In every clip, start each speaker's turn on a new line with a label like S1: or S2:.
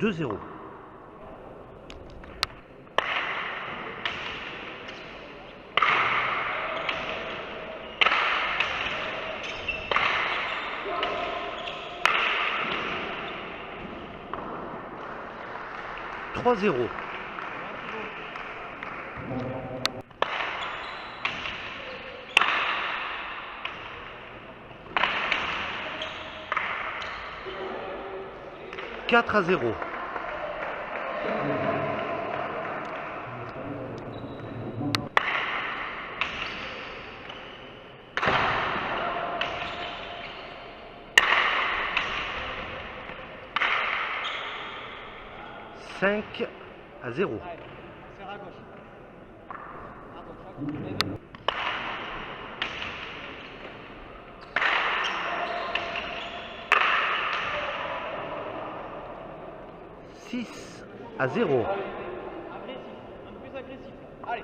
S1: 2-0. Trois 0. Quatre à 0. Cinq à 0.
S2: Serre à gauche.
S1: Six à 0.
S2: Agressif, un peu plus agressif. Allez.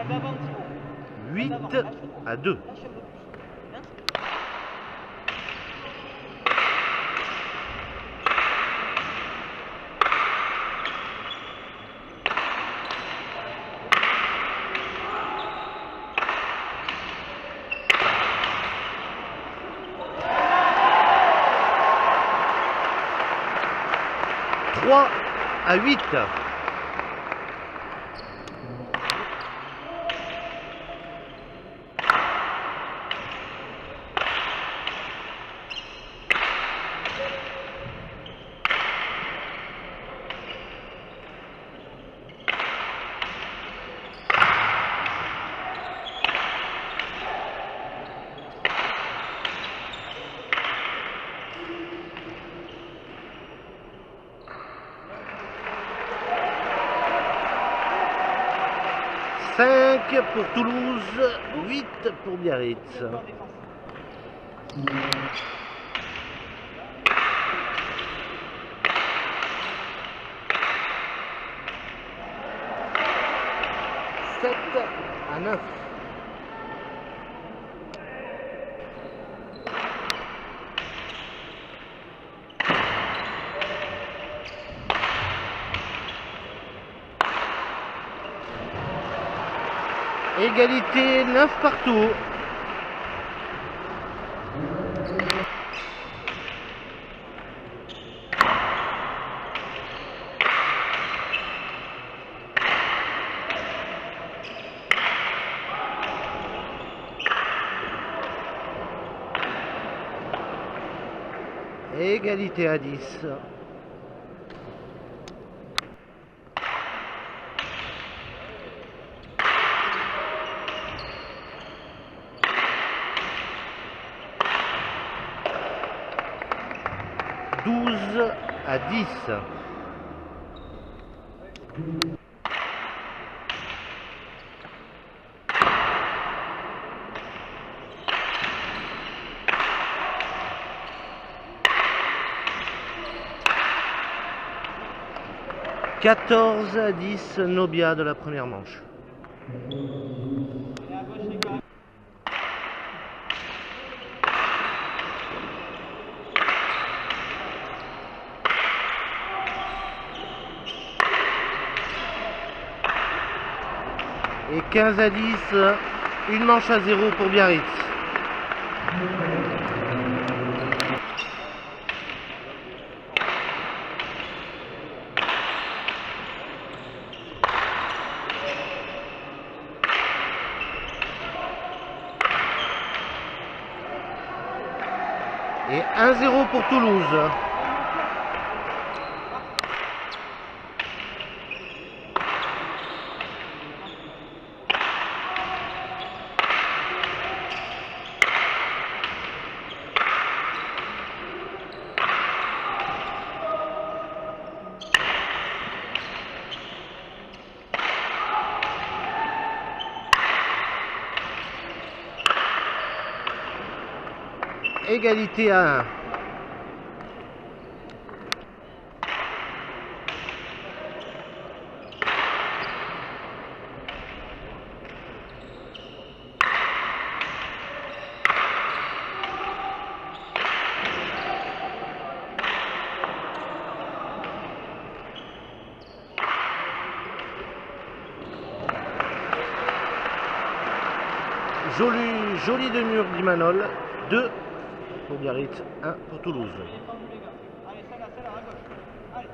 S2: D'avant, Thibaut.
S1: 8 à 2.
S2: Lâche un peu plus. Hein?
S1: 3 à 8. Cinq pour Toulouse, 8 pour Biarritz. Sept à 9. Égalité 9 partout. Égalité à 10. À 10. Quatorze à 10, Nobia de la première manche. Et 15 à 10, une manche à 0 pour Biarritz. Et 1-0 pour Toulouse. Égalité à 1. Joli de mur d'Imanol, 2 pour Biarritz, 1 pour Toulouse.
S2: Allez, celle-là, à gauche. Allez.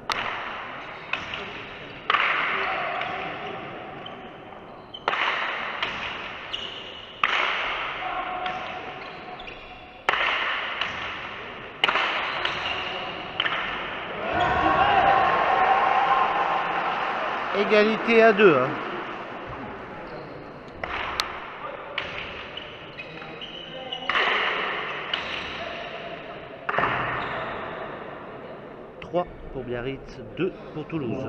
S1: Égalité à 2. Hein. Pour Biarritz, 2 pour Toulouse.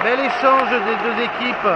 S1: Bel échange des deux équipes.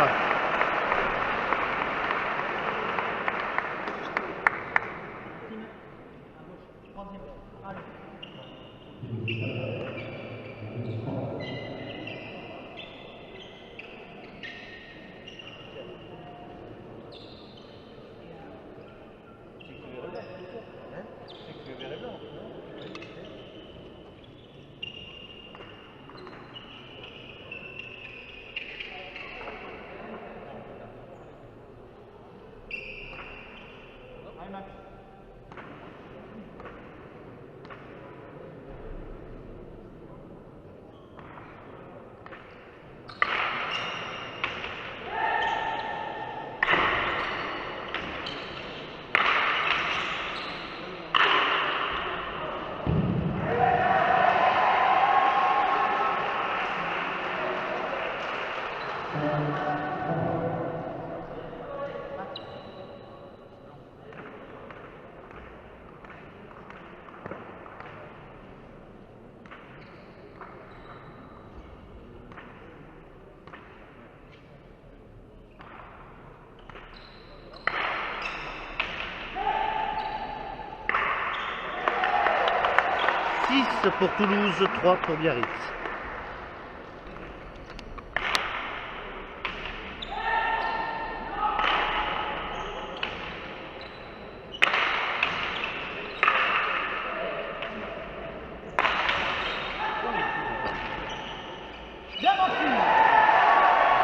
S1: Pour Toulouse, 3 pour Biarritz.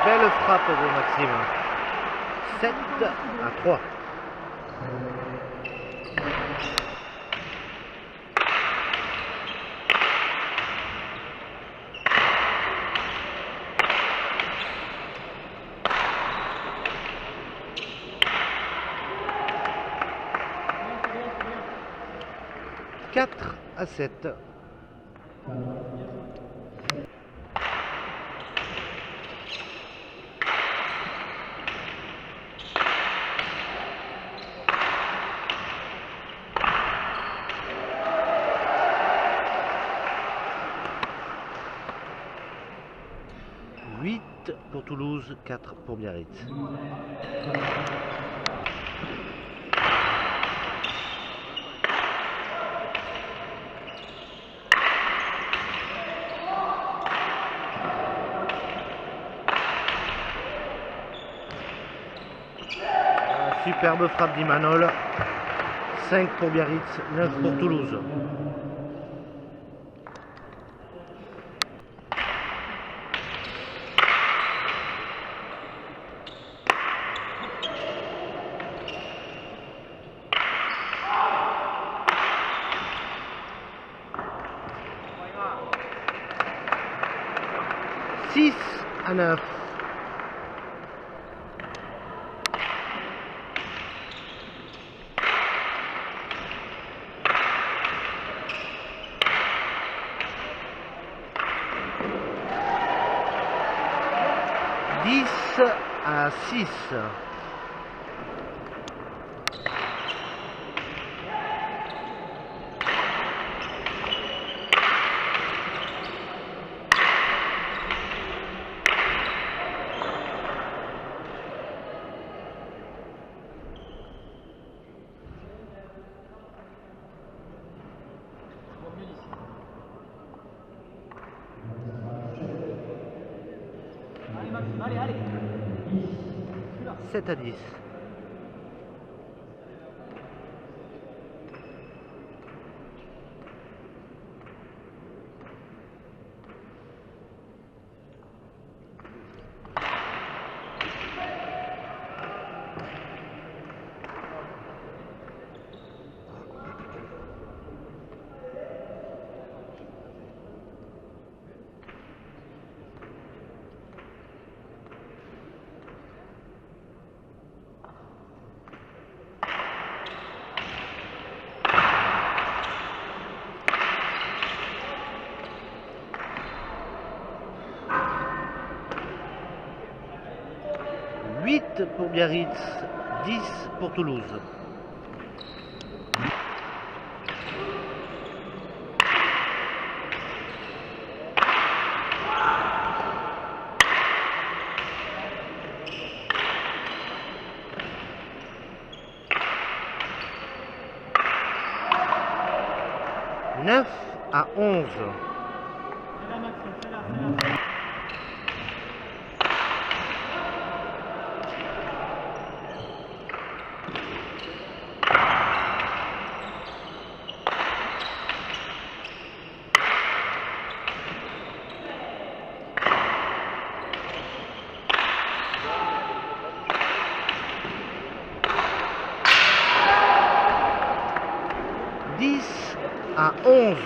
S1: Belle frappe de Maxime. 7 à 3. À 7. Pour Toulouse, 4 pour Biarritz. Superbe frappe d'Imanol. 5 pour Biarritz, 9 pour Toulouse. à 9. À 6.
S2: Allez Maxime, allez, allez.
S1: 7 à 10. Pour Biarritz, 10 pour Toulouse. Neuf à 11.
S2: C'est là Maxime, c'est là.
S1: 10 à 11.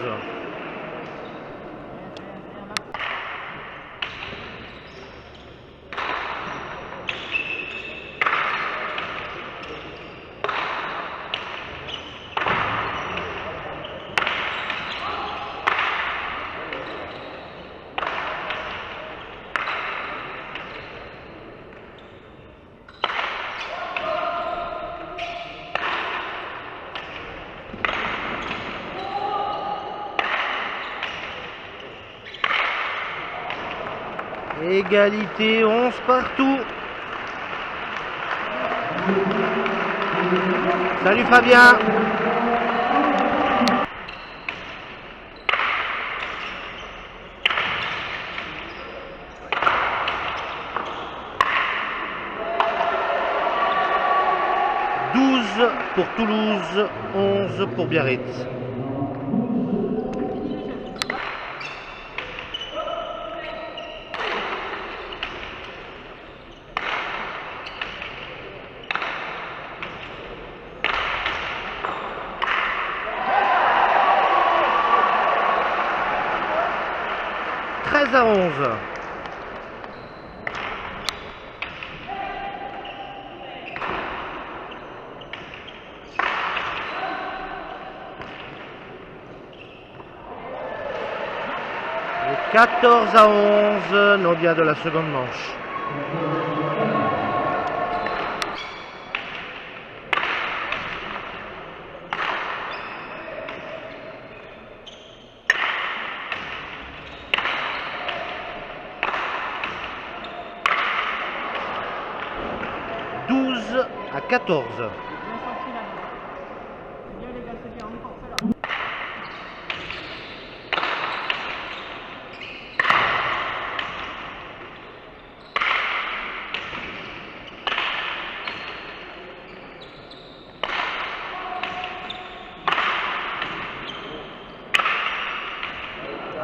S1: Égalité, 11 partout. Salut Fabien. Pour Toulouse, 11 pour Biarritz. À 11. Et 14 à 11, Novia de la seconde manche. À 14.
S2: Bien sorti là. C'est bien les gars, c'est bien, encore, c'est là.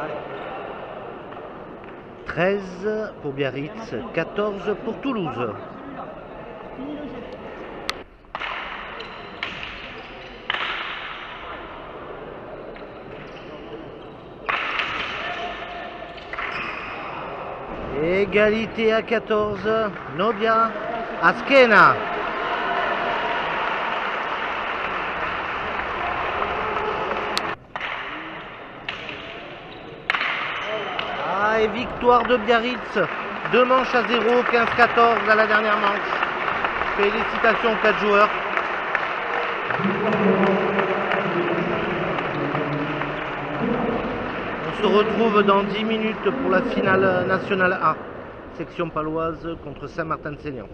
S1: Allez. 13 pour Biarritz, 14 pour Toulouse.
S2: Fini le jet.
S1: Égalité à 14. Nobia Askena. Ah, et victoire de Biarritz. 2 manches à 0, 15-14 à la dernière manche. Félicitations aux 4 joueurs. On se retrouve dans 10 minutes pour la finale nationale A. Section paloise contre Saint-Martin-de-Seignan.